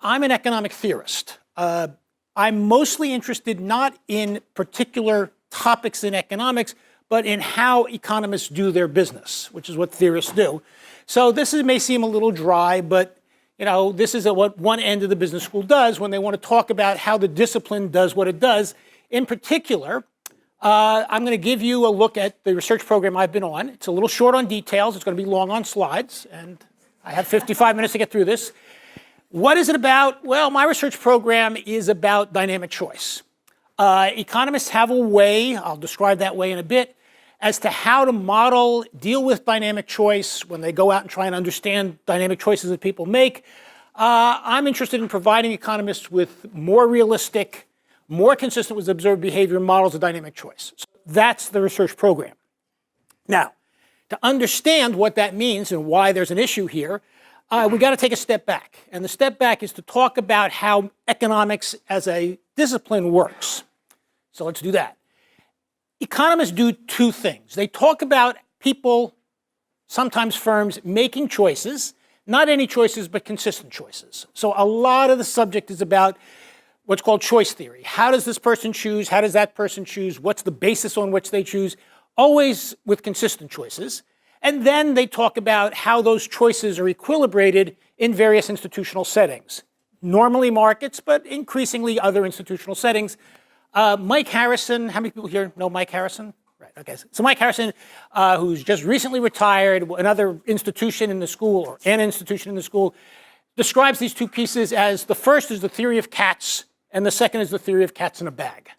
I'm an economic theorist. I'm mostly interested not in particular topics in economics, but in how economists do their business, which is what theorists do. So may seem a little dry, but this is what one end of the business school does when they want to talk about how the discipline does what it does. In particular, I'm going to give you a look at the research program I've been on. It's a little short on details. It's going to be long on slides, and I have 55 minutes to get through this. What is it about? Well, my research program is about dynamic choice. Economists have a way, I'll describe that way in a bit, as to how to deal with dynamic choice when they go out and try and understand dynamic choices that people make. I'm interested in providing economists with more realistic, more consistent with observed behavior models of dynamic choice. So that's the research program. Now, to understand what that means and why there's an issue here, we've got to take a step back. And the step back is to talk about how economics as a discipline works. So let's do that. Economists do two things. They talk about people, sometimes firms, making choices, not any choices, but consistent choices. So a lot of the subject is about what's called choice theory. How does this person choose? How does that person choose? What's the basis on which they choose? Always with consistent choices. And then they talk about how those choices are equilibrated in various institutional settings. Normally markets, but increasingly other institutional settings. Mike Harrison, how many people here know Mike Harrison? Right, okay. So Mike Harrison, who's just recently retired, another institution in the school, or an institution in the school, describes these two pieces as the first is the theory of cats, and the second is the theory of cats in a bag.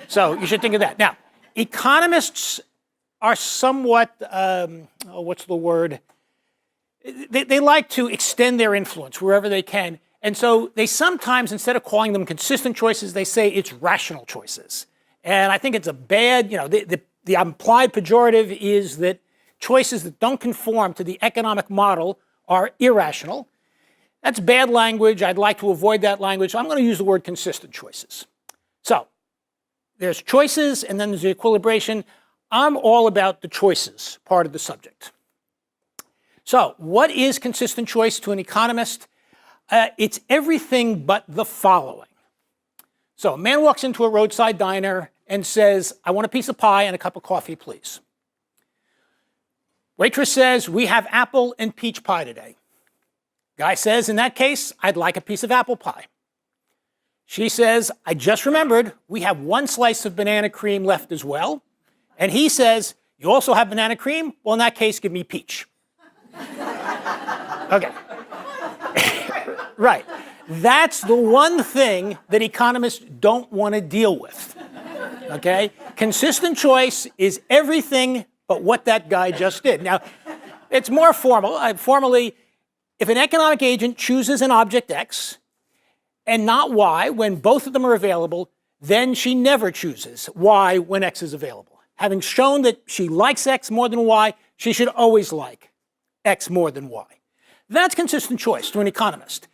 So you should think of that. Now, economists are somewhat, what's the word? They like to extend their influence wherever they can. And so they sometimes, instead of calling them consistent choices, they say it's rational choices. And I think it's a bad, the implied pejorative is that choices that don't conform to the economic model are irrational. That's bad language. I'd like to avoid that language. So I'm going to use the word consistent choices. So there's choices, and then there's the equilibration. I'm all about the choices part of the subject. So what is consistent choice to an economist? It's everything but the following. So a man walks into a roadside diner and says, I want a piece of pie and a cup of coffee, please. Waitress says, we have apple and peach pie today. Guy says, in that case, I'd like a piece of apple pie. She says, I just remembered, we have one slice of banana cream left as well. And he says, you also have banana cream? Well, in that case, give me peach. Okay. Right. That's the one thing that economists don't want to deal with. Okay? Consistent choice is everything but what that guy just did. Now, it's more formal. Formally, if an economic agent chooses an object X and not Y when both of them are available, then she never chooses Y when X is available. Having shown that she likes X more than Y, she should always like X more than Y. That's consistent choice to an economist.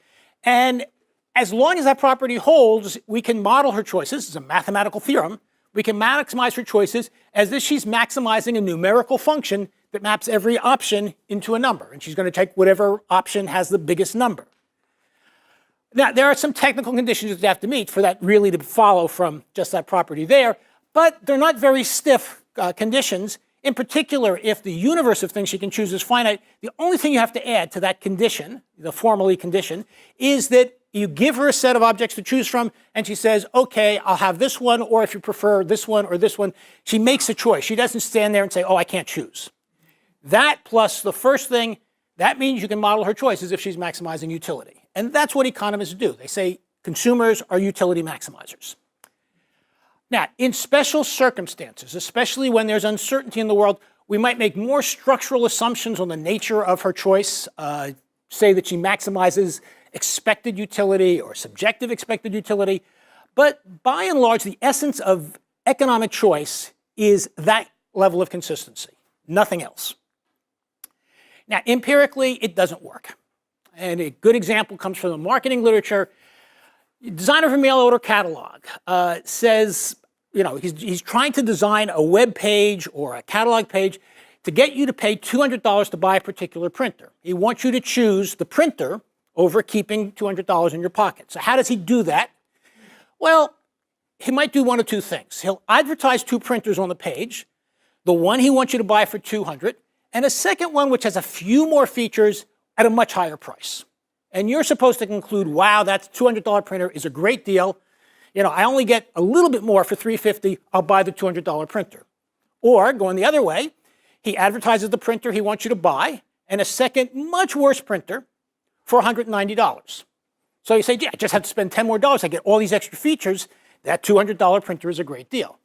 And as long as that property holds, we can model her choices. It's a mathematical theorem. We can maximize her choices as if she's maximizing a numerical function that maps every option into a number. And she's going to take whatever option has the biggest number. Now, there are some technical conditions that you have to meet for that really to follow from just that property there. But they're not very stiff conditions. In particular, if the universe of things she can choose is finite, the only thing you have to add to that condition, the formally condition, is that you give her a set of objects to choose from, and she says, okay, I'll have this one, or if you prefer this one or this one. She makes a choice. She doesn't stand there and say, oh, I can't choose. That plus the first thing, that means you can model her choices if she's maximizing utility. And that's what economists do. They say consumers are utility maximizers. Now, in special circumstances, especially when there's uncertainty in the world, we might make more structural assumptions on the nature of her choice, say that she maximizes expected utility or subjective expected utility. But by and large, the essence of economic choice is that level of consistency, nothing else. Now, empirically, it doesn't work. And a good example comes from the marketing literature. Designer of a mail order catalog says, he's trying to design a web page or a catalog page to get you to pay $200 to buy a particular printer. He wants you to choose the printer over keeping $200 in your pocket. So how does he do that? Well, he might do one of two things. He'll advertise two printers on the page, the one he wants you to buy for $200, and a second one which has a few more features at a much higher price. And you're supposed to conclude, wow, that $200 printer is a great deal. You know, I only get a little bit more for $350, I'll buy the $200 printer. Or, going the other way, he advertises the printer he wants you to buy, and a second, much worse printer for $190. So you say, yeah, I just have to spend $10 more. I get all these extra features. That $200 printer is a great deal.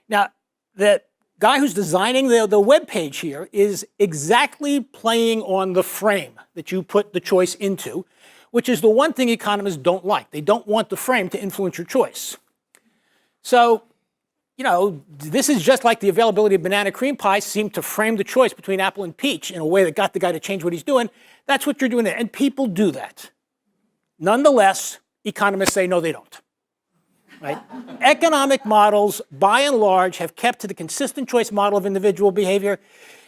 Now, the guy who's designing the web page here is exactly playing on the frame that you put the choice into, which is the one thing economists don't like. They don't want the frame to influence your choice. So, you know, this is just like the availability of banana cream pie seemed to frame the choice between apple and peach in a way that got the guy to change what he's doing. That's what you're doing there. And people do that. Nonetheless, economists say, no, they don't. Right? Economic models, by and large, have kept to the consistent choice model of individual behavior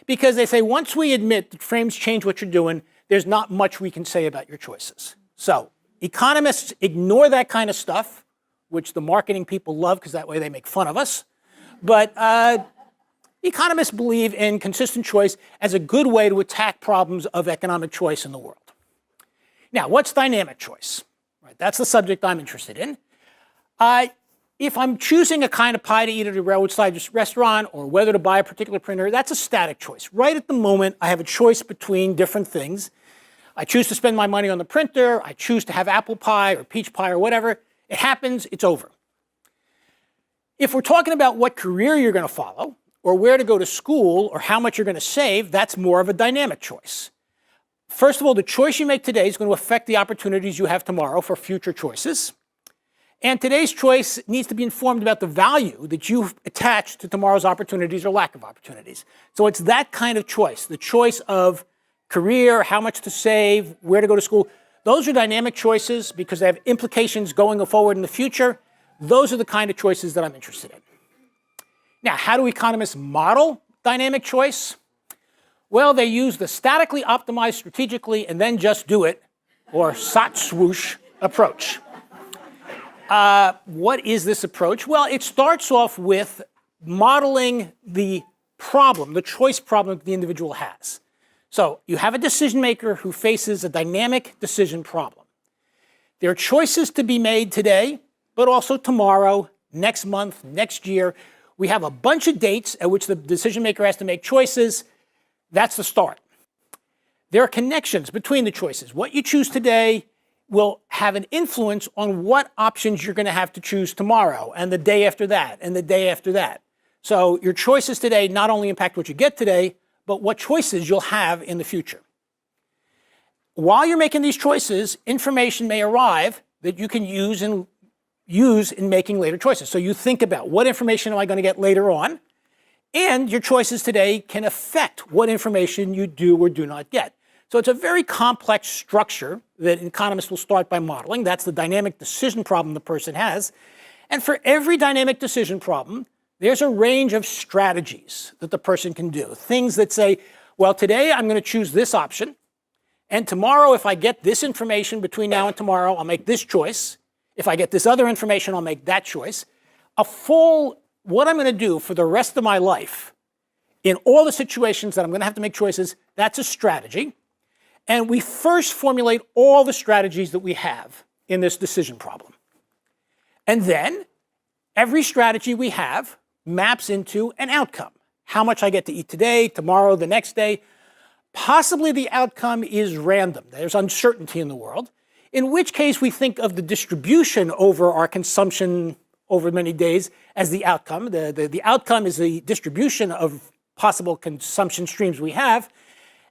because they say once we admit that frames change what you're doing, there's not much we can say about your choices. So economists ignore that kind of stuff, which the marketing people love because that way they make fun of us. But economists believe in consistent choice as a good way to attack problems of economic choice in the world. Now, what's dynamic choice? Right, that's the subject I'm interested in. If I'm choosing a kind of pie to eat at a roadside restaurant or whether to buy a particular printer, that's a static choice. Right at the moment, I have a choice between different things. I choose to spend my money on the printer. I choose to have apple pie or peach pie or whatever. It happens, it's over. If we're talking about what career you're going to follow or where to go to school or how much you're going to save, that's more of a dynamic choice. First of all, the choice you make today is going to affect the opportunities you have tomorrow for future choices. And today's choice needs to be informed about the value that you've attached to tomorrow's opportunities or lack of opportunities. So it's that kind of choice, the choice of career, how much to save, where to go to school. Those are dynamic choices because they have implications going forward in the future. Those are the kind of choices that I'm interested in. Now, how do economists model dynamic choice? Well, they use the statically optimized strategically and then just do it, or SOT swoosh approach. What is this approach? Well, it starts off with modeling the problem, the choice problem that the individual has. So you have a decision maker who faces a dynamic decision problem. There are choices to be made today, but also tomorrow, next month, next year. We have a bunch of dates at which the decision maker has to make choices. That's the start. There are connections between the choices. What you choose today will have an influence on what options you're going to have to choose tomorrow and the day after that and the day after that. So your choices today not only impact what you get today, but what choices you'll have in the future. While you're making these choices, information may arrive that you can use in making later choices. So you think about what information am I going to get later on, and your choices today can affect what information you do or do not get. So it's a very complex structure that economists will start by modeling. That's the dynamic decision problem the person has. And for every dynamic decision problem, there's a range of strategies that the person can do. Things that say, well, today I'm going to choose this option. And tomorrow, if I get this information between now and tomorrow, I'll make this choice. If I get this other information, I'll make that choice. What I'm going to do for the rest of my life in all the situations that I'm going to have to make choices, that's a strategy. And we first formulate all the strategies that we have in this decision problem. And then every strategy we have maps into an outcome. How much I get to eat today, tomorrow, the next day. Possibly the outcome is random. There's uncertainty in the world, in which case we think of the distribution over our consumption over many days as the outcome. The outcome is the distribution of possible consumption streams we have.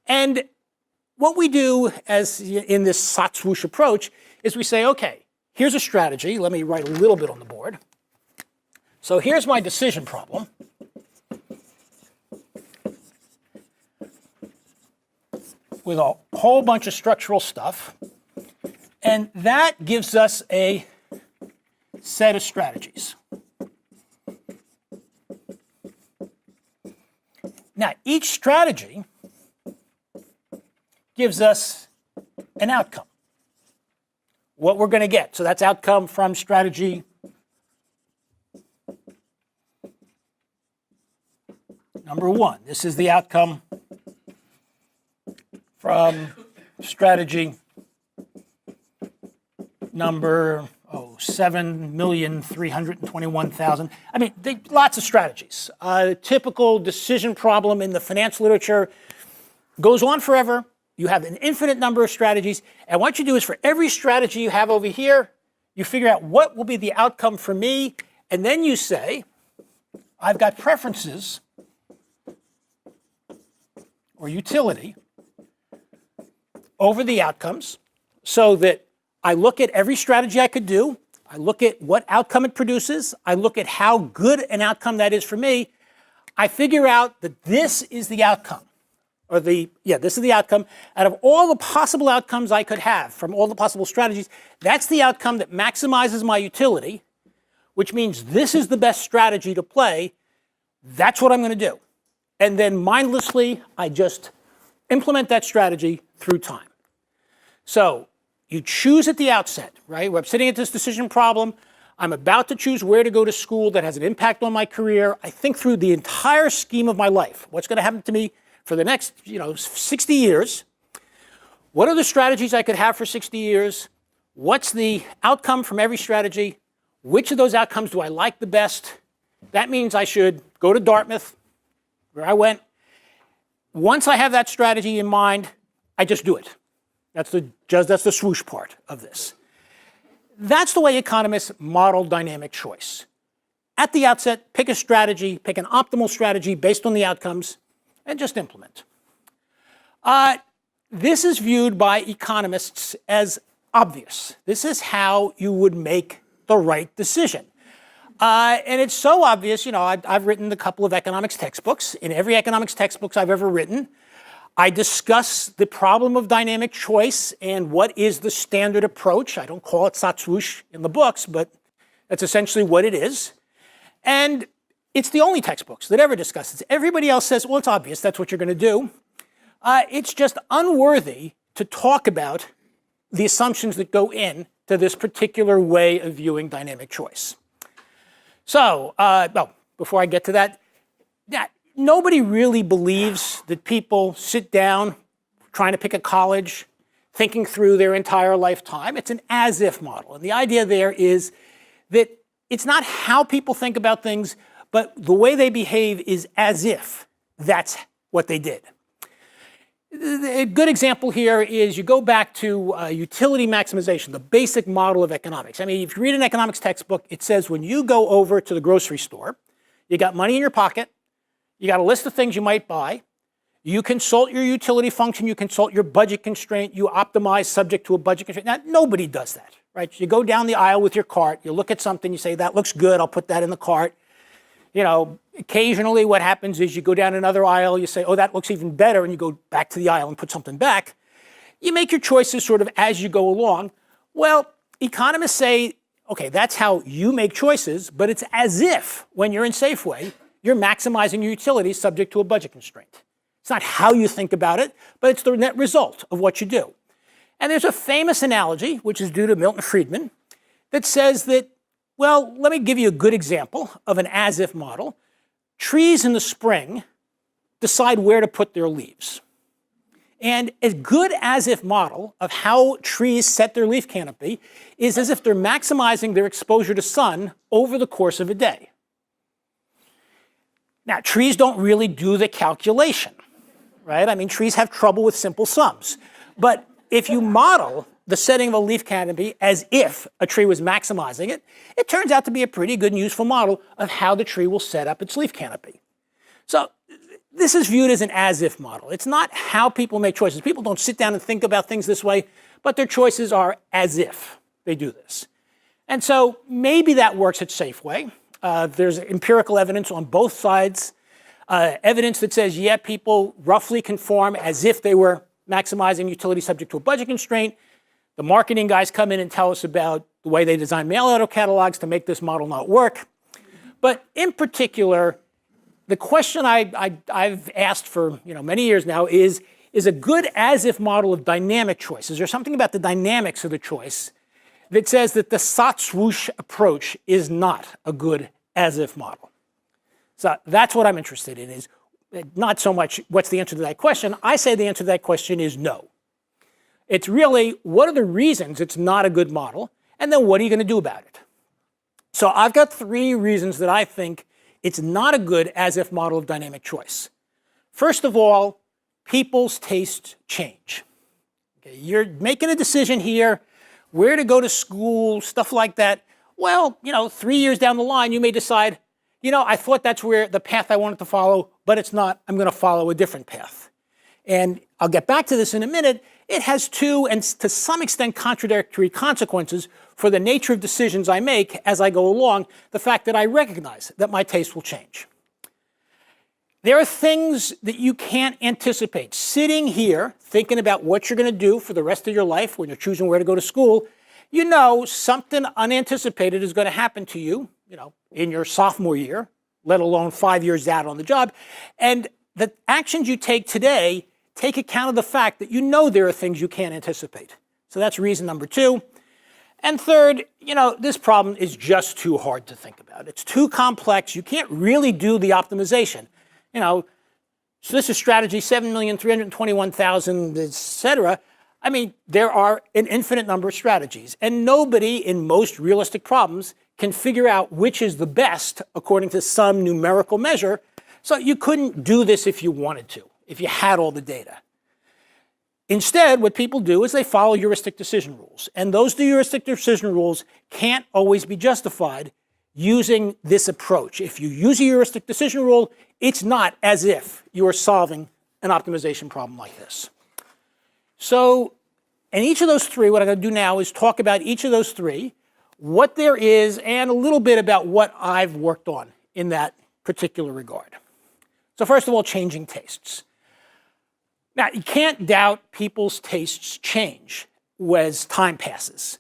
And what we do as in this SOT swoosh approach is we say, okay, here's a strategy. Let me write a little bit on the board. So here's my decision problem. With a whole bunch of structural stuff. And that gives us a set of strategies. Now, each strategy gives us an outcome. what we're going to get. So that's outcome from strategy number one. This is the outcome from strategy number 7,321,000. I mean, lots of strategies. Typical decision problem in the finance literature goes on forever. You have an infinite number of strategies. And what you do is for every strategy you have over here, you figure out what will be the outcome for me. And then you say, I've got preferences or utility over the outcomes so that I look at every strategy I could do. I look at what outcome it produces. I look at how good an outcome that is for me. I figure out that this is the outcome, this is the outcome. Out of all the possible outcomes I could have from all the possible strategies, that's the outcome that maximizes my utility, which means this is the best strategy to play. That's what I'm going to do. And then mindlessly, I just implement that strategy through time. So you choose at the outset, right? Where I'm sitting at this decision problem. I'm about to choose where to go to school that has an impact on my career. I think through the entire scheme of my life. What's going to happen to me for the next, 60 years? What are the strategies I could have for 60 years? What's the outcome from every strategy? Which of those outcomes do I like the best? That means I should go to Dartmouth, where I went. Once I have that strategy in mind, I just do it. That's the swoosh part of this. That's the way economists model dynamic choice. At the outset, pick a strategy, pick an optimal strategy based on the outcomes, and just implement. This is viewed by economists as obvious. This is how you would make the right decision. And it's so obvious, I've written a couple of economics textbooks. In every economics textbook I've ever written, I discuss the problem of dynamic choice and what is the standard approach. I don't call it satswoosh in the books, but that's essentially what it is. And it's the only textbooks that ever discuss this. Everybody else says, well, it's obvious, that's what you're going to do. It's just unworthy to talk about the assumptions that go in to this particular way of viewing dynamic choice. So, before I get to that, nobody really believes that people sit down trying to pick a college, thinking through their entire lifetime. It's an as-if model. And the idea there is that it's not how people think about things, but the way they behave is as if that's what they did. A good example here is you go back to utility maximization, the basic model of economics. I mean, if you read an economics textbook, it says when you go over to the grocery store, you got money in your pocket, you got a list of things you might buy, you consult your utility function, you consult your budget constraint, you optimize subject to a budget constraint. Now, nobody does that, right? You go down the aisle with your cart, you look at something, you say, that looks good, I'll put that in the cart. Occasionally what happens is you go down another aisle, you say, oh, that looks even better, and you go back to the aisle and put something back. You make your choices sort of as you go along. Well, economists say, okay, that's how you make choices, but it's as if when you're in Safeway, you're maximizing your utility subject to a budget constraint. It's not how you think about it, but it's the net result of what you do. And there's a famous analogy, which is due to Milton Friedman, that says that, well, let me give you a good example of an as-if model. Trees in the spring decide where to put their leaves. And a good as-if model of how trees set their leaf canopy is as if they're maximizing their exposure to sun over the course of a day. Now, trees don't really do the calculation, right? I mean, trees have trouble with simple sums. But if you model the setting of a leaf canopy as if a tree was maximizing it, it turns out to be a pretty good and useful model of how the tree will set up its leaf canopy. So this is viewed as an as-if model. It's not how people make choices. People don't sit down and think about things this way, but their choices are as if they do this. And so maybe that works at Safeway. There's empirical evidence on both sides, evidence that says, yeah, people roughly conform as if they were maximizing utility subject to a budget constraint. The marketing guys come in and tell us about the way they design mail-order catalogs to make this model not work. But in particular, the question I've asked for many years now is a good as-if model of dynamic choice? Is there something about the dynamics of the choice that says that the sot-swoosh approach is not a good as-if model. So that's what I'm interested in, is not so much what's the answer to that question. I say the answer to that question is no. It's really, what are the reasons it's not a good model, and then what are you going to do about it? So I've got 3 reasons that I think it's not a good as-if model of dynamic choice. First of all, people's tastes change. Okay, you're making a decision here, where to go to school, stuff like that. Well, 3 years down the line, you may decide, I thought that's where the path I wanted to follow, but it's not. I'm going to follow a different path. And I'll get back to this in a minute. It has 2, and to some extent, contradictory consequences for the nature of decisions I make as I go along, the fact that I recognize that my taste will change. There are things that you can't anticipate. Sitting here, thinking about what you're going to do for the rest of your life when you're choosing where to go to school, something unanticipated is going to happen to you, in your sophomore year, let alone 5 years out on the job. And the actions you take today take account of the fact that there are things you can't anticipate. So that's reason number 2. And third, this problem is just too hard to think about. It's too complex. You can't really do the optimization. So this is strategy 7,321,000, et cetera. I mean, there are an infinite number of strategies, and nobody in most realistic problems can figure out which is the best according to some numerical measure. So you couldn't do this if you wanted to, if you had all the data. Instead, what people do is they follow heuristic decision rules, and those heuristic decision rules can't always be justified using this approach. If you use a heuristic decision rule, it's not as if you are solving an optimization problem like this. So in each of those 3, what I'm going to do now is talk about each of those 3, what there is, and a little bit about what I've worked on in that particular regard. So first of all, changing tastes. Now, you can't doubt people's tastes change as time passes.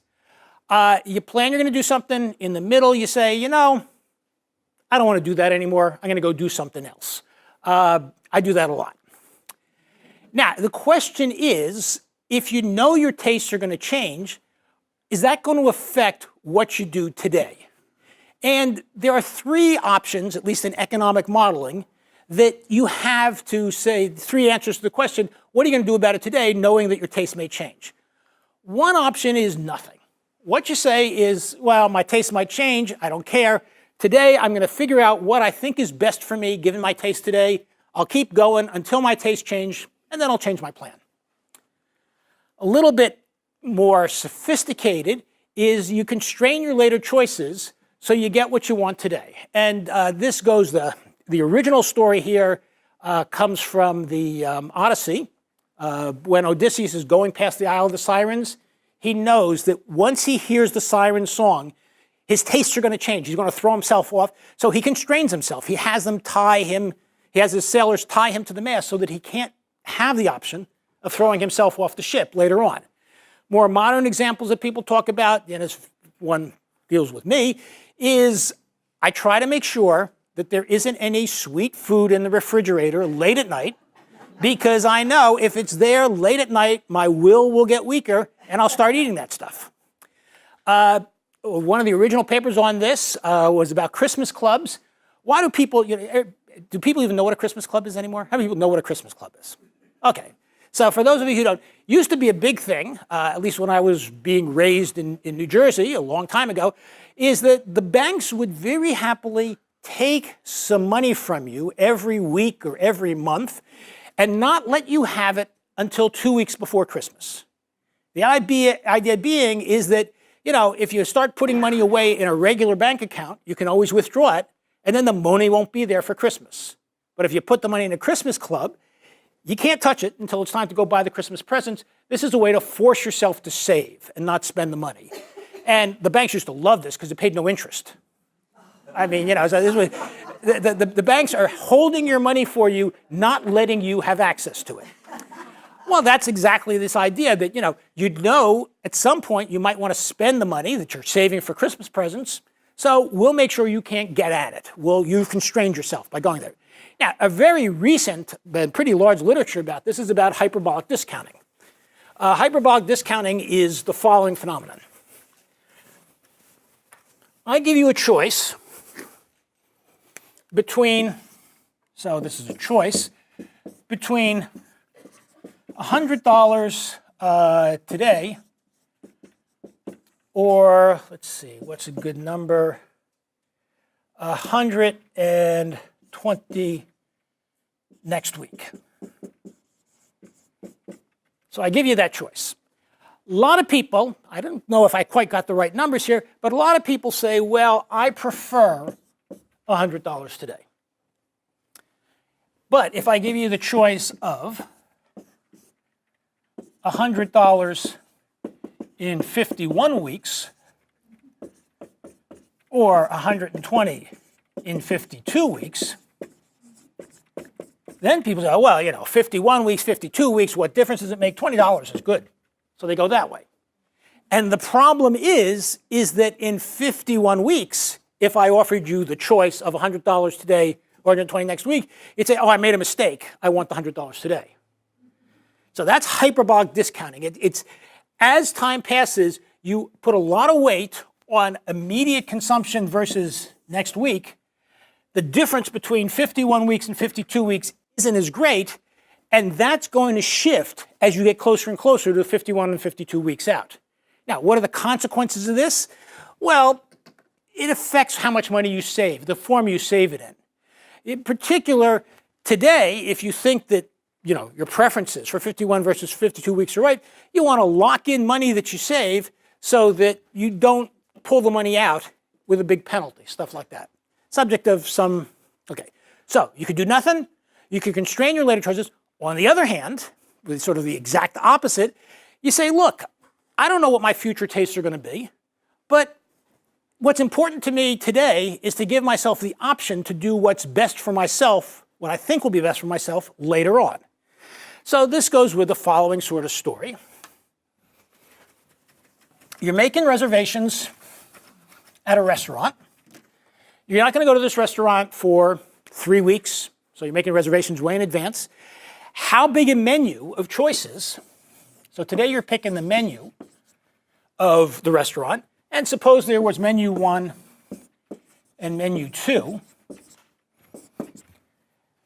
You plan you're going to do something. In the middle, you say, I don't want to do that anymore. I'm going to go do something else. I do that a lot. Now, the question is, if you know your tastes are going to change, is that going to affect what you do today? And there are 3 options, at least in economic modeling, that you have to say 3 answers to the question, what are you going to do about it today, knowing that your taste may change? One option is nothing. What you say is, well, my taste might change, I don't care. Today, I'm going to figure out what I think is best for me, given my taste today. I'll keep going until my taste change, and then I'll change my plan. A little bit more sophisticated is you constrain your later choices so you get what you want today. And this goes, the original story here comes from the Odyssey. When Odysseus is going past the Isle of the Sirens, he knows that once he hears the siren song, his tastes are going to change. He's going to throw himself off. So he constrains himself. He has them tie him, he has his sailors tie him to the mast so that he can't have the option of throwing himself off the ship later on. More modern examples that people talk about, and this one deals with me, is I try to make sure that there isn't any sweet food in the refrigerator late at night, because I know if it's there late at night, my will get weaker, and I'll start eating that stuff. One of the original papers on this was about Christmas clubs. Why do people, do people even know what a Christmas club is anymore? How many people know what a Christmas club is? Okay. So for those of you who don't, used to be a big thing, at least when I was being raised in New Jersey a long time ago, is that the banks would very happily take some money from you every week or every month and not let you have it until 2 weeks before Christmas. The idea being is that, if you start putting money away in a regular bank account, you can always withdraw it, and then the money won't be there for Christmas. But if you put the money in a Christmas club, you can't touch it until it's time to go buy the Christmas presents. This is a way to force yourself to save and not spend the money. And the banks used to love this because it paid no interest. I mean, so this was, the banks are holding your money for you, not letting you have access to it. Well, that's exactly this idea that, you'd know at some point you might want to spend the money that you're saving for Christmas presents. So we'll make sure you can't get at it. You've constrained yourself by going there. Now, a very recent but pretty large literature about this is about hyperbolic discounting. Hyperbolic discounting is the following phenomenon. I give you a choice between, so this is a choice, between $100 today or, let's see, what's a good number? 120 next week. So I give you that choice. A lot of people, I don't know if I quite got the right numbers here, but a lot of people say, well, I prefer $100 today. But if I give you the choice of $100 in 51 weeks or 120 in 52 weeks, then people say, oh, well, 51 weeks, 52 weeks, what difference does it make? $20 is good. So they go that way. And the problem is that in 51 weeks, if I offered you the choice of $100 today or 120 next week, you'd say, oh, I made a mistake. I want the $100 today. So that's hyperbolic discounting. It's as time passes, you put a lot of weight on immediate consumption versus next week. The difference between 51 weeks and 52 weeks isn't as great, and that's going to shift as you get closer and closer to 51 and 52 weeks out. Now, what are the consequences of this? Well, it affects how much money you save, the form you save it in. In particular, today, if you think that your preferences for 51 versus 52 weeks are right, you want to lock in money that you save so that you don't pull the money out with a big penalty, stuff like that. Subject of some, okay. So you could do nothing. You could constrain your later choices. On the other hand, with sort of the exact opposite, you say, look, I don't know what my future tastes are going to be, but what's important to me today is to give myself the option to do what's best for myself, what I think will be best for myself later on. So this goes with the following sort of story. You're making reservations at a restaurant. You're not going to go to this restaurant for 3 weeks, so you're making reservations way in advance. How big a menu of choices? So today you're picking the menu of the restaurant, and suppose there was menu 1 and menu 2.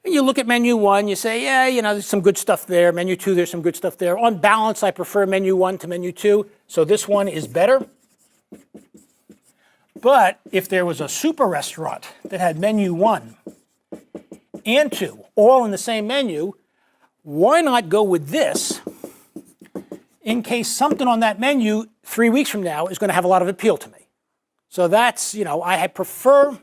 And you look at menu 1, you say, yeah, there's some good stuff there. Menu 2, there's some good stuff there. On balance, I prefer menu 1 to menu 2, so this one is better. But if there was a super restaurant that had menu 1 and 2, all in the same menu, why not go with this in case something on that menu 3 weeks from now is going to have a lot of appeal to me? So that's, I prefer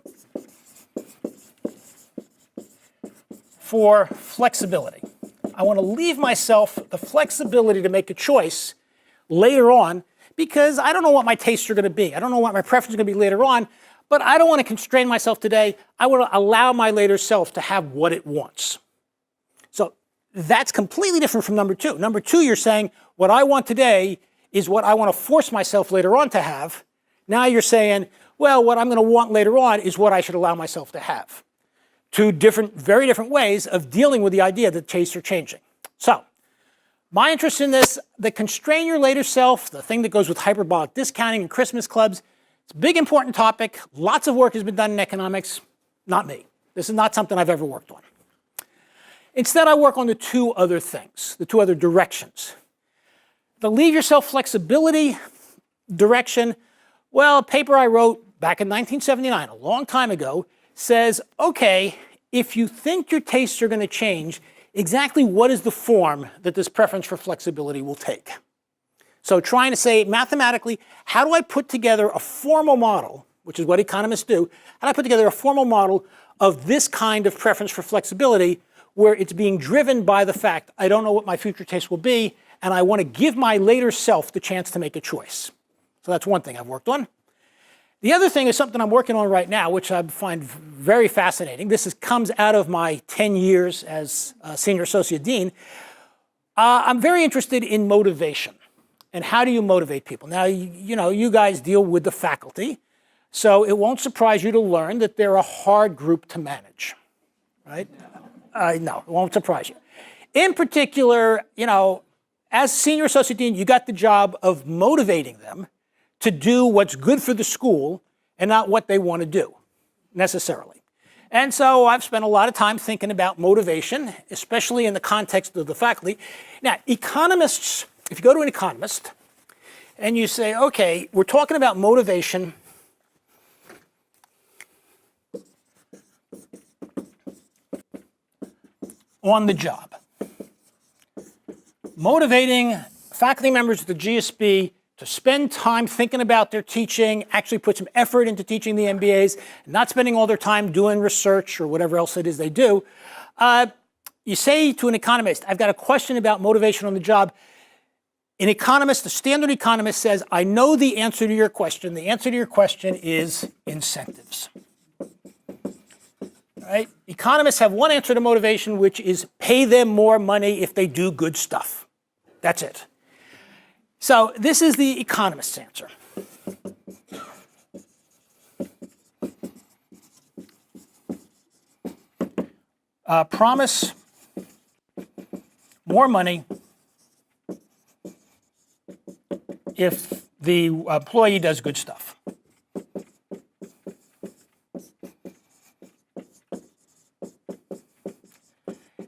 for flexibility. I want to leave myself the flexibility to make a choice later on because I don't know what my tastes are going to be. I don't know what my preference is going to be later on, but I don't want to constrain myself today. I want to allow my later self to have what it wants. So that's completely different from number 2. Number 2, you're saying what I want today is what I want to force myself later on to have. Now you're saying, well, what I'm going to want later on is what I should allow myself to have. Two very different ways of dealing with the idea that tastes are changing. So my interest in this, the constrain your later self, the thing that goes with hyperbolic discounting and Christmas clubs, it's a big, important topic. Lots of work has been done in economics. Not me. This is not something I've ever worked on. Instead, I work on the 2 other things, the 2 other directions. The leave yourself flexibility direction, well, a paper I wrote back in 1979, a long time ago, says, okay, if you think your tastes are going to change, exactly what is the form that this preference for flexibility will take? So trying to say mathematically, how do I put together a formal model, which is what economists do, how do I put together a formal model of this kind of preference for flexibility where it's being driven by the fact I don't know what my future taste will be, and I want to give my later self the chance to make a choice. So that's one thing I've worked on. The other thing is something I'm working on right now, which I find very fascinating. This comes out of my 10 years as Senior Associate Dean. I'm very interested in motivation. And how do you motivate people? Now, you guys deal with the faculty, so it won't surprise you to learn that they're a hard group to manage, right? No, it won't surprise you. In particular, as Senior Associate Dean, you got the job of motivating them to do what's good for the school and not what they want to do, necessarily. And so I've spent a lot of time thinking about motivation, especially in the context of the faculty. Now, economists, if you go to an economist and you say, okay, we're talking about motivation on the job. Motivating faculty members of the GSB to spend time thinking about their teaching, actually put some effort into teaching the MBAs, not spending all their time doing research or whatever else it is they do. You say to an economist, I've got a question about motivation on the job. An economist, a standard economist says, I know the answer to your question. The answer to your question is incentives. Right? Economists have one answer to motivation, which is pay them more money if they do good stuff. That's it. So this is the economist's answer. Promise more money if the employee does good stuff.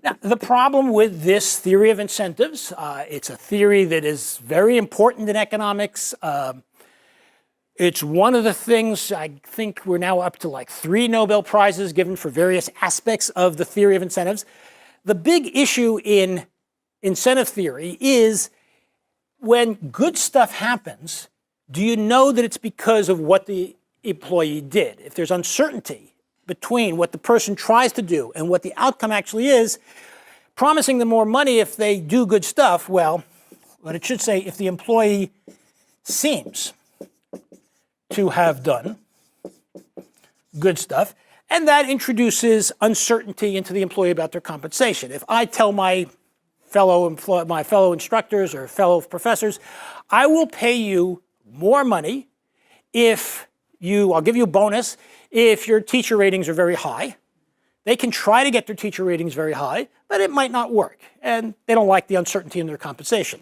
Now, the problem with this theory of incentives, it's a theory that is very important in economics. It's one of the things, I think we're now up to like 3 Nobel Prizes given for various aspects of the theory of incentives. The big issue in incentive theory is when good stuff happens, do you know that it's because of what the employee did? If there's uncertainty between what the person tries to do and what the outcome actually is, promising them more money if they do good stuff, well, what it should say, if the employee seems to have done good stuff, and that introduces uncertainty into the employee about their compensation. If I tell my fellow instructors or fellow professors, I will pay you more money if I'll give you a bonus if your teacher ratings are very high. They can try to get their teacher ratings very high, but it might not work, and they don't like the uncertainty in their compensation.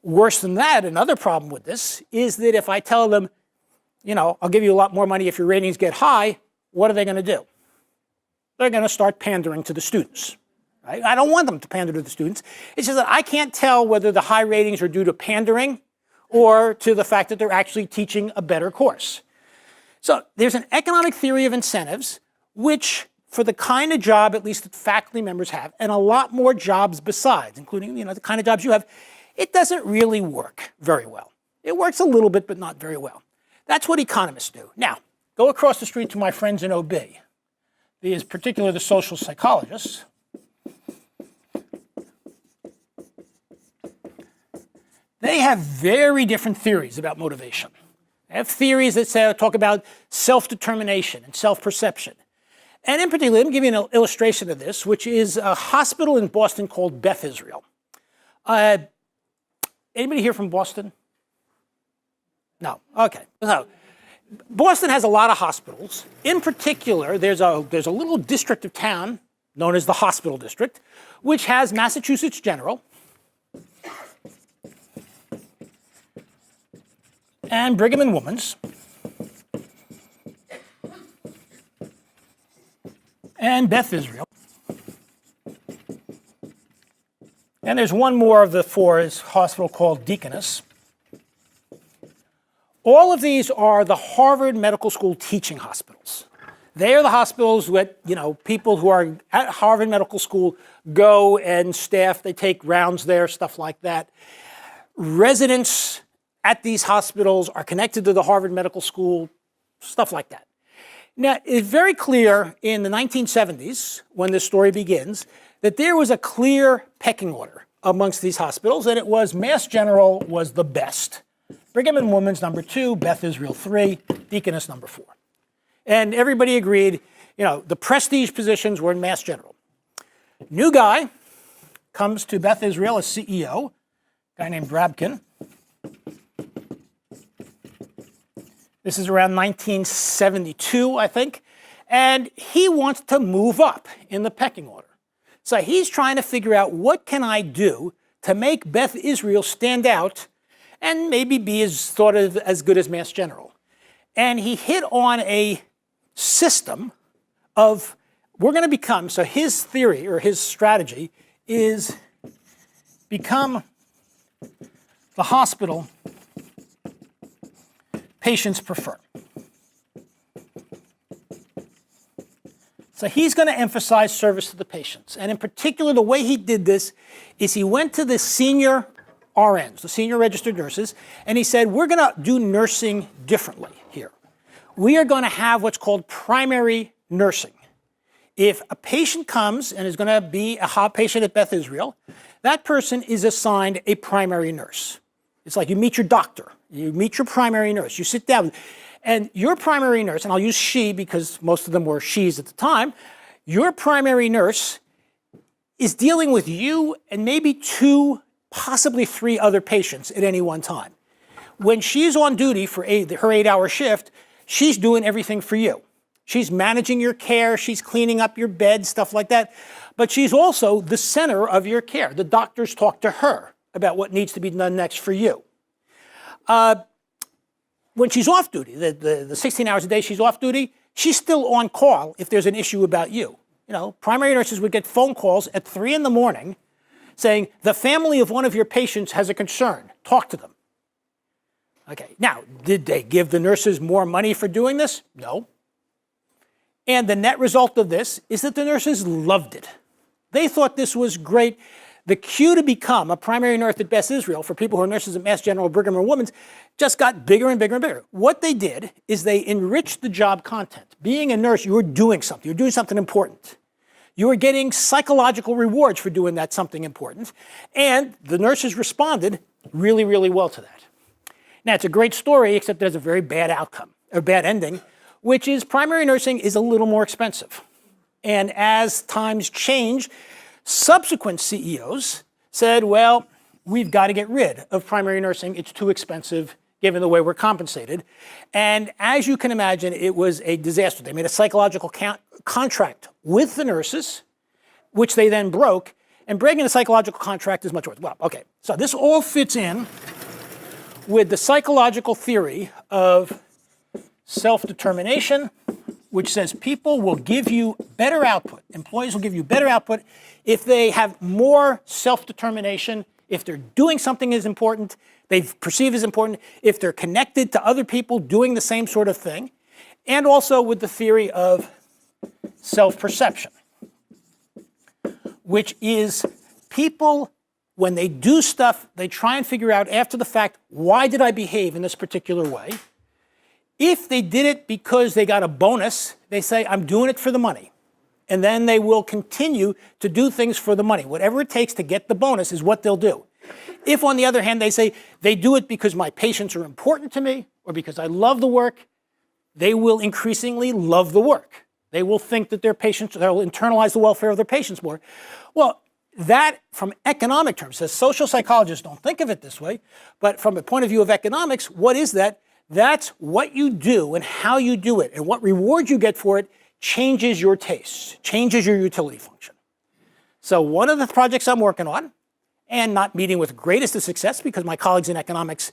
Worse than that, another problem with this is that if I tell them, I'll give you a lot more money if your ratings get high, what are they going to do? They're going to start pandering to the students. Right? I don't want them to pander to the students. It's just that I can't tell whether the high ratings are due to pandering or to the fact that they're actually teaching a better course. So there's an economic theory of incentives, which for the kind of job, at least that faculty members have, and a lot more jobs besides, including the kind of jobs you have, it doesn't really work very well. It works a little bit, but not very well. That's what economists do. Now, go across the street to my friends in OB, these particularly the social psychologists. They have very different theories about motivation. They have theories that talk about self-determination and self-perception. And in particular, let me give you an illustration of this, which is a hospital in Boston called Beth Israel. Anybody here from Boston? No. Okay. So, Boston has a lot of hospitals. In particular, there's a little district of town known as the Hospital District, which has Massachusetts General and Brigham and Women's and Beth Israel. And there's one more of the 4 is hospital called Deaconess. All of these are the Harvard Medical School teaching hospitals. They are the hospitals that, people who are at Harvard Medical School go and staff, they take rounds there, stuff like that. Residents at these hospitals are connected to the Harvard Medical School, stuff like that. Now, it's very clear in the 1970s, when this story begins, that there was a clear pecking order amongst these hospitals, and it was Mass General was the best. Brigham and Women's number 2, Beth Israel 3, Deaconess number 4. And everybody agreed, the prestige positions were in Mass General. New guy comes to Beth Israel as CEO, a guy named Brabkin. This is around 1972, I think. And he wants to move up in the pecking order. So he's trying to figure out, what can I do to make Beth Israel stand out and maybe be thought of as good as Mass General? And he hit on a system of, we're going to become, so his theory or his strategy is become the hospital patients prefer. So he's going to emphasize service to the patients. And in particular, the way he did this is he went to the senior RNs, the senior registered nurses, and he said, we're going to do nursing differently here. We are going to have what's called primary nursing. If a patient comes and is going to be a hot patient at Beth Israel, that person is assigned a primary nurse. It's like you meet your doctor, you meet your primary nurse, you sit down, and your primary nurse, and I'll use she because most of them were she's at the time, your primary nurse is dealing with you and maybe 2, possibly 3 other patients at any one time. When she's on duty for her 8-hour shift, she's doing everything for you. She's managing your care, she's cleaning up your bed, stuff like that. But she's also the center of your care. The doctors talk to her about what needs to be done next for you. When she's off duty, the 16 hours a day she's off duty, she's still on call if there's an issue about you. You know, primary nurses would get phone calls at 3 in the morning saying, the family of one of your patients has a concern, talk to them. Okay, now, did they give the nurses more money for doing this? No. And the net result of this is that the nurses loved it. They thought this was great. The queue to become a primary nurse at Beth Israel for people who are nurses at Mass General, Brigham, or Women's just got bigger and bigger and bigger. What they did is they enriched the job content. Being a nurse, you were doing something. You're doing something important. You were getting psychological rewards for doing that something important. And the nurses responded really, really well to that. Now, it's a great story, except there's a very bad outcome, or bad ending, which is primary nursing is a little more expensive. And as times change, subsequent CEOs said, well, we've got to get rid of primary nursing. It's too expensive given the way we're compensated. And as you can imagine, it was a disaster. They made a psychological contract with the nurses, which they then broke. And breaking a psychological contract is much worse. Well, okay, so this all fits in with the psychological theory of self-determination, which says people will give you better output. Employees will give you better output if they have more self-determination, if they're doing something as important, they perceive as important, if they're connected to other people doing the same sort of thing, and also with the theory of self-perception, which is people, when they do stuff, they try and figure out after the fact, why did I behave in this particular way? If they did it because they got a bonus, they say, I'm doing it for the money. And then they will continue to do things for the money. Whatever it takes to get the bonus is what they'll do. If, on the other hand, they say, they do it because my patients are important to me or because I love the work, they will increasingly love the work. They will think that their patients, they'll internalize the welfare of their patients more. Well, that, from economic terms, as social psychologists don't think of it this way, but from a point of view of economics, what is that? That's what you do and how you do it, and what reward you get for it changes your tastes, changes your utility function. So one of the projects I'm working on, and not meeting with greatest of success because my colleagues in economics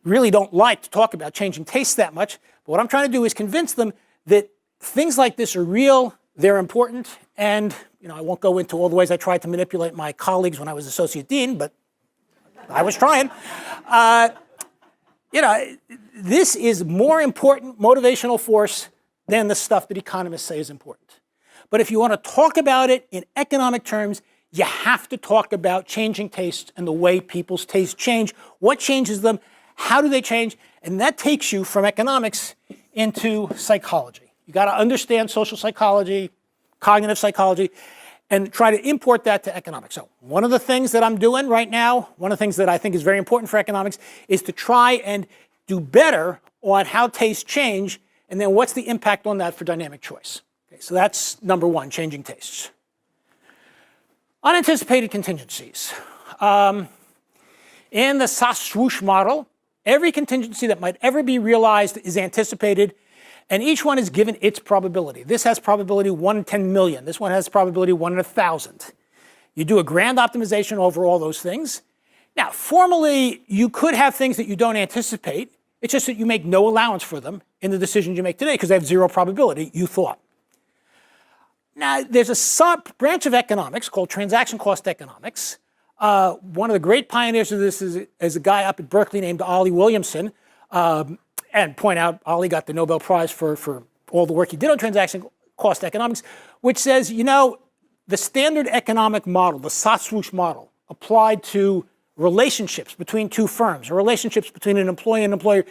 really don't like to talk about changing tastes that much, but what I'm trying to do is convince them that things like this are real, they're important, and I won't go into all the ways I tried to manipulate my colleagues when I was associate dean, but I was trying. This is more important motivational force than the stuff that economists say is important. But if you want to talk about it in economic terms, you have to talk about changing tastes and the way people's tastes change. What changes them? How do they change? And that takes you from economics into psychology. You got to understand social psychology, cognitive psychology, and try to import that to economics. So one of the things that I'm doing right now, one of the things that I think is very important for economics, is to try and do better on how tastes change, and then what's the impact on that for dynamic choice. Okay, so that's number one, changing tastes. Unanticipated contingencies. In the SAS-swoosh model, every contingency that might ever be realized is anticipated, and each one is given its probability. This has probability 1 in 10 million. This one has probability 1 in 1,000. You do a grand optimization over all those things. Now, formally, you could have things that you don't anticipate. It's just that you make no allowance for them, in the decisions you make today because they have zero probability, you thought. Now, there's a sub-branch of economics called transaction cost economics. One of the great pioneers of this is a guy up at Berkeley named Ollie Williamson. And point out, Ollie got the Nobel Prize for all the work he did on transaction cost economics, which says, you know, the standard economic model, the Satswoosh model, applied to relationships between two firms, or relationships between an employee and an employer,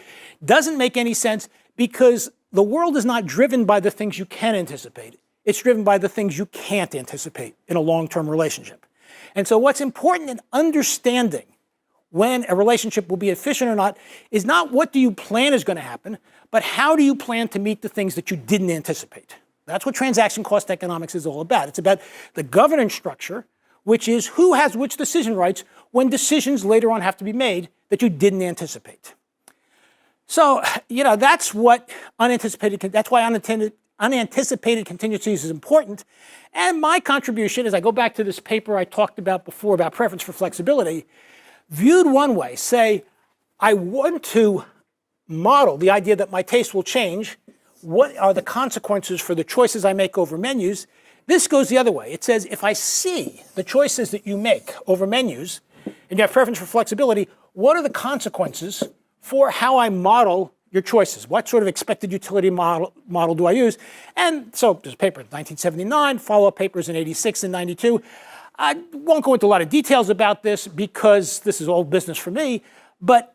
doesn't make any sense because the world is not driven by the things you can anticipate. It's driven by the things you can't anticipate in a long-term relationship. And so what's important in understanding when a relationship will be efficient or not is not what do you plan is going to happen, but how do you plan to meet the things that you didn't anticipate. That's what transaction cost economics is all about. It's about the governance structure, which is who has which decision rights when decisions later on have to be made that you didn't anticipate. So, you know, that's what that's why unanticipated contingencies is important. And my contribution, as I go back to this paper I talked about before about preference for flexibility, viewed one way, say, I want to model the idea that my taste will change. What are the consequences for the choices I make over menus? This goes the other way. It says, if I see the choices that you make over menus, and you have preference for flexibility, what are the consequences for how I model your choices? What sort of expected utility model do I use? And so there's a paper in 1979, follow-up papers in 86 and 92. I won't go into a lot of details about this because this is old business for me, but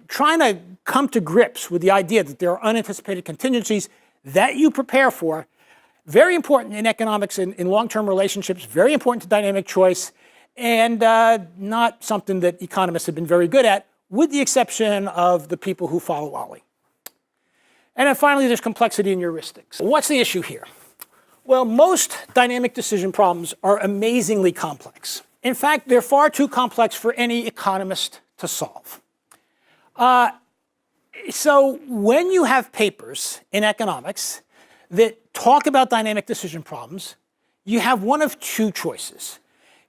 trying to come to grips with the idea that there are unanticipated contingencies that you prepare for, very important in economics and in long-term relationships, very important to dynamic choice, and not something that economists have been very good at, with the exception of the people who follow Ollie. And then finally, there's complexity and heuristics. What's the issue here? Well, most dynamic decision problems are amazingly complex. In fact, they're far too complex for any economist to solve. So when you have papers in economics that talk about dynamic decision problems, you have one of two choices.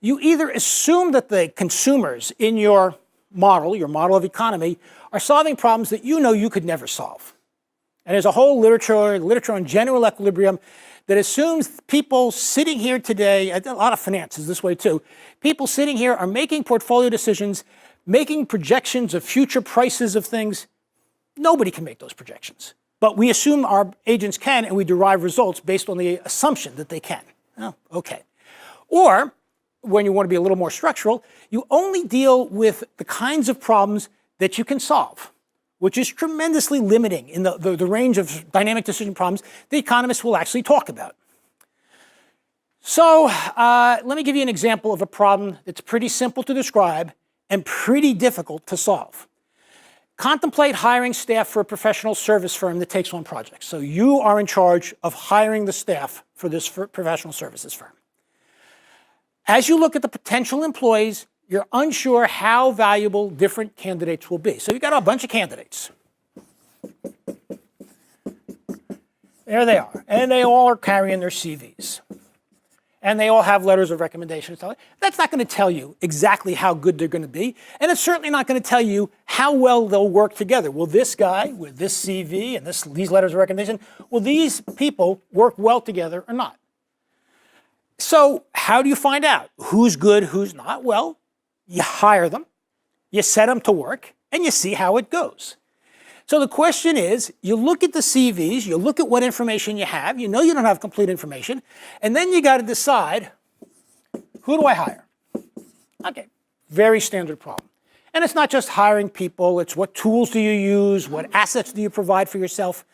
You either assume that the consumers in your model of economy, are solving problems that you know you could never solve. And there's a whole literature on general equilibrium that assumes people sitting here today, a lot of finance is this way too, people sitting here are making portfolio decisions, making projections of future prices of things. Nobody can make those projections. But we assume our agents can, and we derive results based on the assumption that they can. Oh, okay. Or, when you want to be a little more structural, you only deal with the kinds of problems that you can solve, which is tremendously limiting in the range of dynamic decision problems the economists will actually talk about. So let me give you an example of a problem that's pretty simple to describe and pretty difficult to solve. Contemplate hiring staff for a professional service firm that takes on projects. So you are in charge of hiring the staff for this professional services firm. As you look at the potential employees, you're unsure how valuable different candidates will be. So you've got a bunch of candidates. There they are. And they all are carrying their CVs. And they all have letters of recommendation. That's not going to tell you exactly how good they're going to be. And it's certainly not going to tell you how well they'll work together. Will this guy with this CV and these letters of recommendation, will these people work well together or not? So how do you find out who's good, who's not? Well, you hire them, you set them to work, and you see how it goes. So the question is, you look at the CVs, you look at what information you have, you know you don't have complete information, and then you got to decide, who do I hire? Okay, very standard problem. And it's not just hiring people, it's what tools do you use, what assets do you provide for yourself.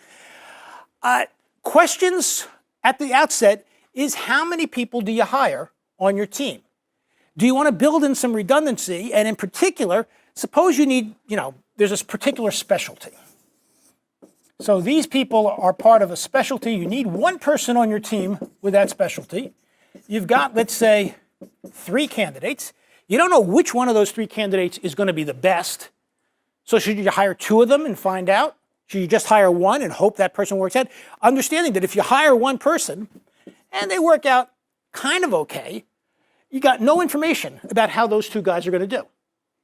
Questions at the outset is how many people do you hire on your team? Do you want to build in some redundancy? And in particular, suppose you need, there's this particular specialty. So these people are part of a specialty. You need one person on your team with that specialty. You've got, let's say, 3 candidates. You don't know which one of those 3 candidates is going to be the best. So should you hire 2 of them and find out? Should you just hire one and hope that person works out? Understanding that if you hire one person and they work out kind of okay, you got no information about how those 2 guys are going to do.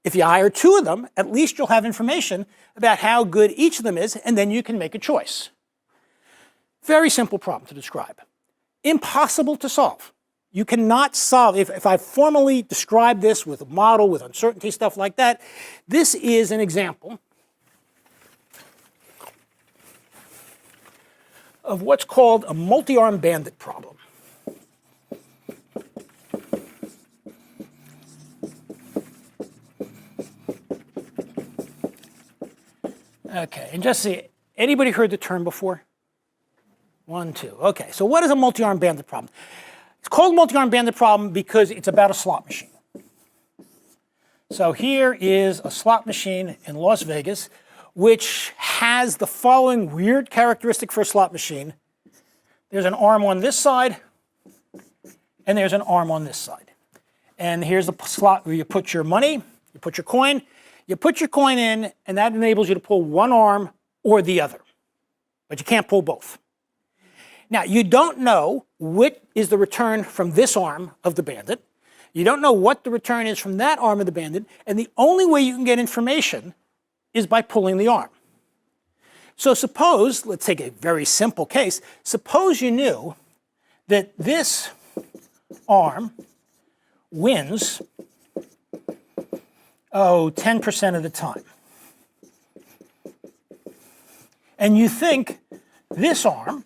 If you hire 2 of them, at least you'll have information about how good each of them is, and then you can make a choice. Very simple problem to describe. Impossible to solve. You cannot solve, if I formally describe this with a model, with uncertainty, stuff like that, this is an example of what's called a multi-arm bandit problem. Okay, and just see, anybody heard the term before? 1, 2. Okay, so what is a multi-arm bandit problem? It's called multi-arm bandit problem because it's about a slot machine. So here is a slot machine in Las Vegas, which has the following weird characteristic for a slot machine. There's an arm on this side, and there's an arm on this side. And here's the slot where you put your money, you put your coin in, and that enables you to pull one arm or the other. But you can't pull both. Now, you don't know what is the return from this arm of the bandit. You don't know what the return is from that arm of the bandit, and the only way you can get information is by pulling the arm. So suppose, let's take a very simple case, suppose you knew that this arm wins, 10% of the time. And you think this arm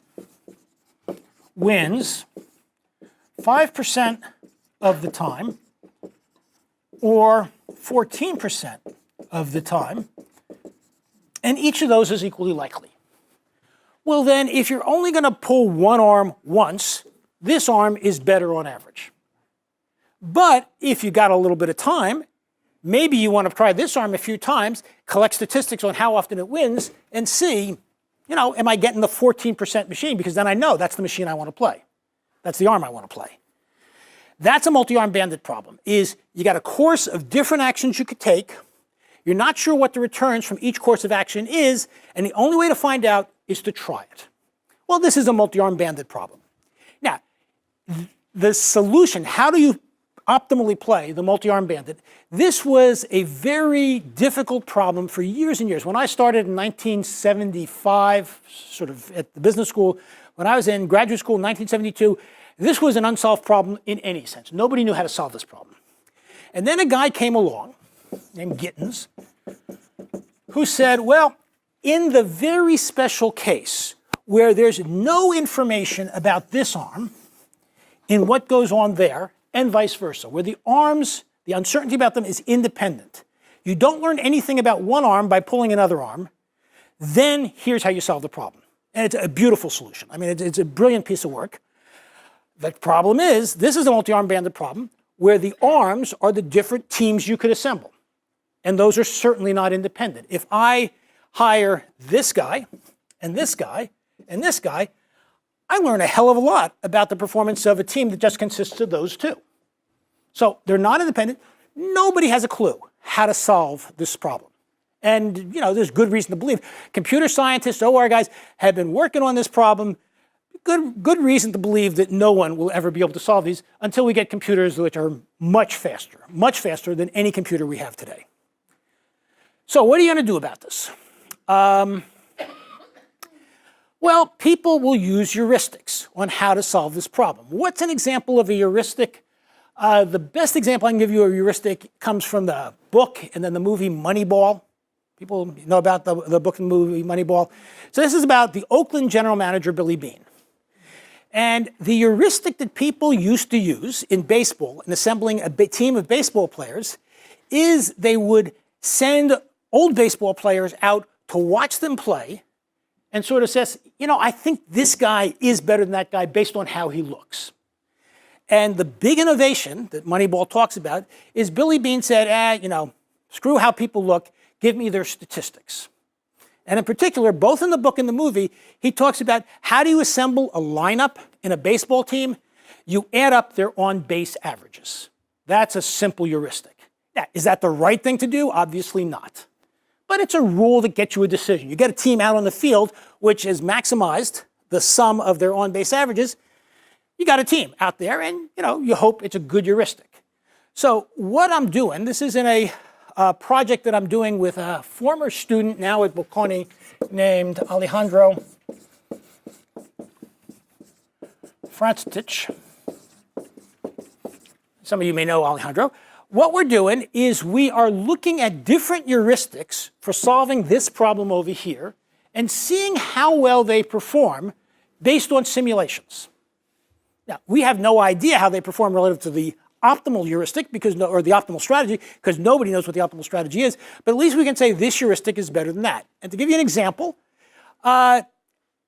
wins 5% of the time, or 14% of the time, and each of those is equally likely. Well then, if you're only going to pull one arm once, this arm is better on average. But if you got a little bit of time, maybe you want to try this arm a few times, collect statistics on how often it wins, and see, am I getting the 14% machine? Because then I know that's the machine I want to play. That's the arm I want to play. That's a multi-arm bandit problem, is you got a course of different actions you could take. You're not sure what the returns from each course of action is, and the only way to find out is to try it. Well, this is a multi-arm bandit problem. Now, the solution, how do you optimally play the multi-arm bandit? This was a very difficult problem for years and years. When I started in 1975, sort of at the business school, when I was in graduate school in 1972, this was an unsolved problem in any sense. Nobody knew how to solve this problem. And then a guy came along named Gittins who said, well, in the very special case where there's no information about this arm in what goes on there, and vice versa, where the arms, the uncertainty about them is independent. You don't learn anything about one arm by pulling another arm, then here's how you solve the problem. And it's a beautiful solution. I mean, it's a brilliant piece of work. The problem is, this is a multi-arm bandit problem where the arms are the different teams you could assemble. And those are certainly not independent. If I hire this guy, and this guy, and this guy, I learn a hell of a lot about the performance of a team that just consists of those two. So they're not independent. Nobody has a clue how to solve this problem. And, there's good reason to believe. Computer scientists, OR guys, have been working on this problem. Good reason to believe that no one will ever be able to solve these until we get computers which are much faster than any computer we have today. So what are you going to do about this? Well, people will use heuristics on how to solve this problem. What's an example of a heuristic? The best example I can give you of a heuristic comes from the book and then the movie Moneyball. People know about the book and movie Moneyball. So this is about the Oakland general manager, Billy Beane. And the heuristic that people used to use in baseball in assembling a team of baseball players is they would send old baseball players out to watch them play and sort of says, I think this guy is better than that guy based on how he looks. And the big innovation that Moneyball talks about is Billy Beane said, screw how people look, give me their statistics. And in particular, both in the book and the movie, he talks about how do you assemble a lineup in a baseball team? You add up their on-base averages. That's a simple heuristic. Now, is that the right thing to do? Obviously not. But it's a rule that gets you a decision. You get a team out on the field which has maximized the sum of their on-base averages. You got a team out there, and you hope it's a good heuristic. So what I'm doing, this is in a a project that I'm doing with a former student now at Bocconi named Alejandro Francetich. Some of you may know Alejandro. What we're doing is we are looking at different heuristics for solving this problem over here and seeing how well they perform based on simulations. Now, we have no idea how they perform relative to the optimal heuristic or the optimal strategy, because nobody knows what the optimal strategy is, but at least we can say this heuristic is better than that. And to give you an example, a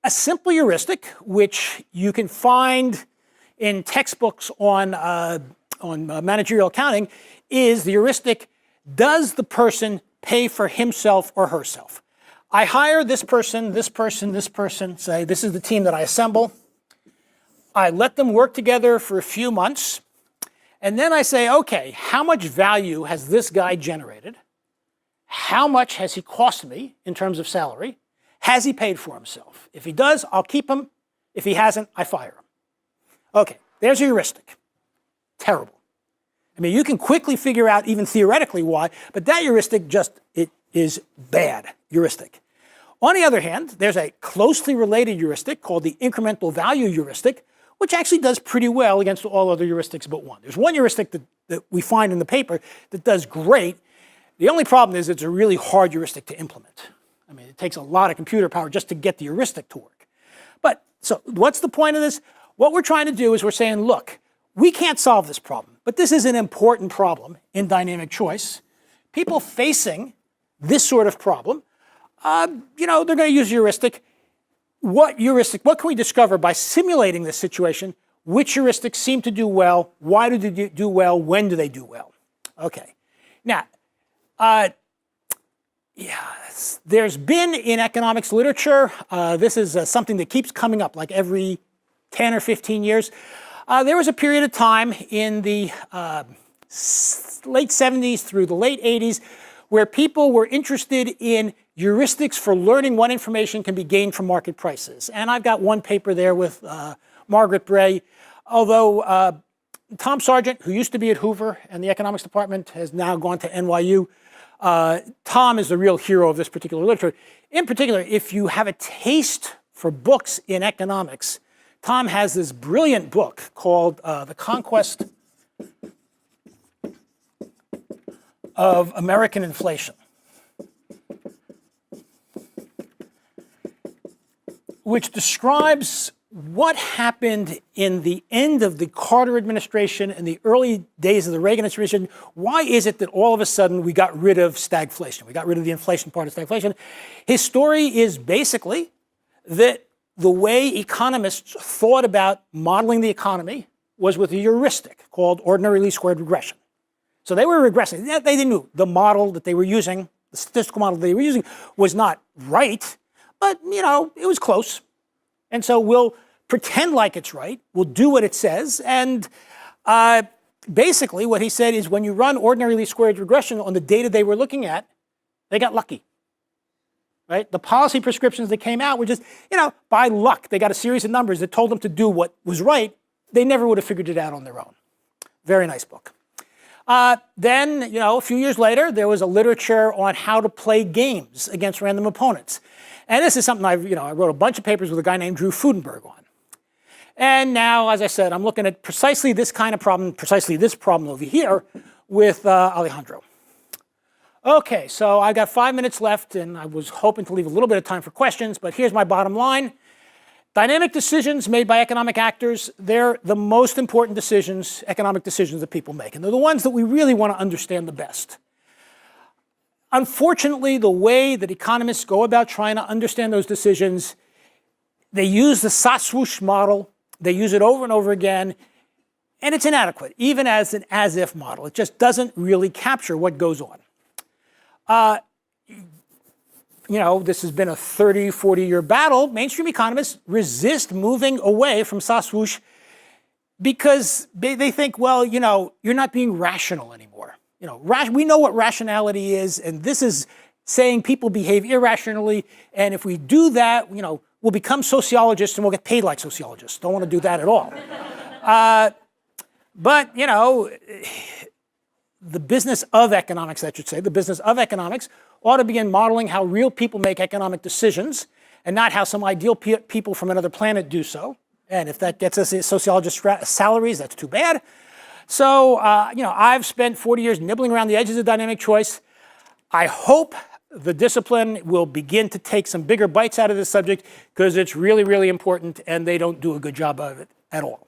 simple heuristic, which you can find in textbooks on managerial accounting, is the heuristic, does the person pay for himself or herself? I hire this person, this person, this person, say this is the team that I assemble. I let them work together for a few months, and then I say, okay, how much value has this guy generated? How much has he cost me in terms of salary? Has he paid for himself? If he does, I'll keep him. If he hasn't, I fire him. Okay, there's a heuristic. Terrible. I mean, you can quickly figure out even theoretically why, but that heuristic it is bad heuristic. On the other hand, there's a closely related heuristic called the incremental value heuristic, which actually does pretty well against all other heuristics but one. There's one heuristic that we find in the paper that does great. The only problem is it's a really hard heuristic to implement. I mean, it takes a lot of computer power just to get the heuristic to work. But, so what's the point of this? What we're trying to do is we're saying, look, we can't solve this problem, but this is an important problem in dynamic choice. People facing this sort of problem, they're going to use heuristic. What can we discover by simulating this situation? Which heuristics seem to do well? Why do they do well? When do they do well? Okay. Now, there's been in economics literature, this is something that keeps coming up like every 10 or 15 years. There was a period of time in the late 70s through the late 80s where people were interested in heuristics for learning what information can be gained from market prices. And I've got one paper there with Margaret Bray, although Tom Sargent, who used to be at Hoover and the economics department, has now gone to NYU. Tom is the real hero of this particular literature. In particular, if you have a taste for books in economics, Tom has this brilliant book called The Conquest of American Inflation, which describes what happened in the end of the Carter administration and the early days of the Reagan administration. Why is it that all of a sudden we got rid of stagflation? We got rid of the inflation part of stagflation. His story is basically that the way economists thought about modeling the economy was with a heuristic called ordinary least squared regression. So they were regressing. They knew the model that they were using, the statistical model they were using, was not right, but it was close. And so we'll pretend like it's right. We'll do what it says. And basically what he said is when you run ordinary least squared regression on the data they were looking at, they got lucky. Right? The policy prescriptions that came out were just, by luck. They got a series of numbers that told them to do what was right. They never would have figured it out on their own. Very nice book. Then, a few years later, there was a literature on how to play games against random opponents. And this is something I wrote a bunch of papers with a guy named Drew Fudenberg on. And now, as I said, I'm looking at precisely this kind of problem, precisely this problem over here with Alejandro. Okay, so I've got 5 minutes left, and I was hoping to leave a little bit of time for questions, but here's my bottom line. Dynamic decisions made by economic actors, they're the most important decisions, economic decisions that people make, and they're the ones that we really want to understand the best. Unfortunately, the way that economists go about trying to understand those decisions, they use the Sasswoosh model, they use it over and over again, and it's inadequate, even as an as-if model. It just doesn't really capture what goes on. This has been a 30, 40-year battle. Mainstream economists resist moving away from Sasswoosh because they think, well, you're not being rational anymore. We know what rationality is, and this is saying people behave irrationally, and if we do that, we'll become sociologists and we'll get paid like sociologists. Don't want to do that at all. But, the business of economics, I should say, the business of economics ought to begin modeling how real people make economic decisions and not how some ideal people from another planet do so. And if that gets us sociologist salaries, that's too bad. So, I've spent 40 years nibbling around the edges of dynamic choice. I hope the discipline will begin to take some bigger bites out of this subject because it's really, really important and they don't do a good job of it at all.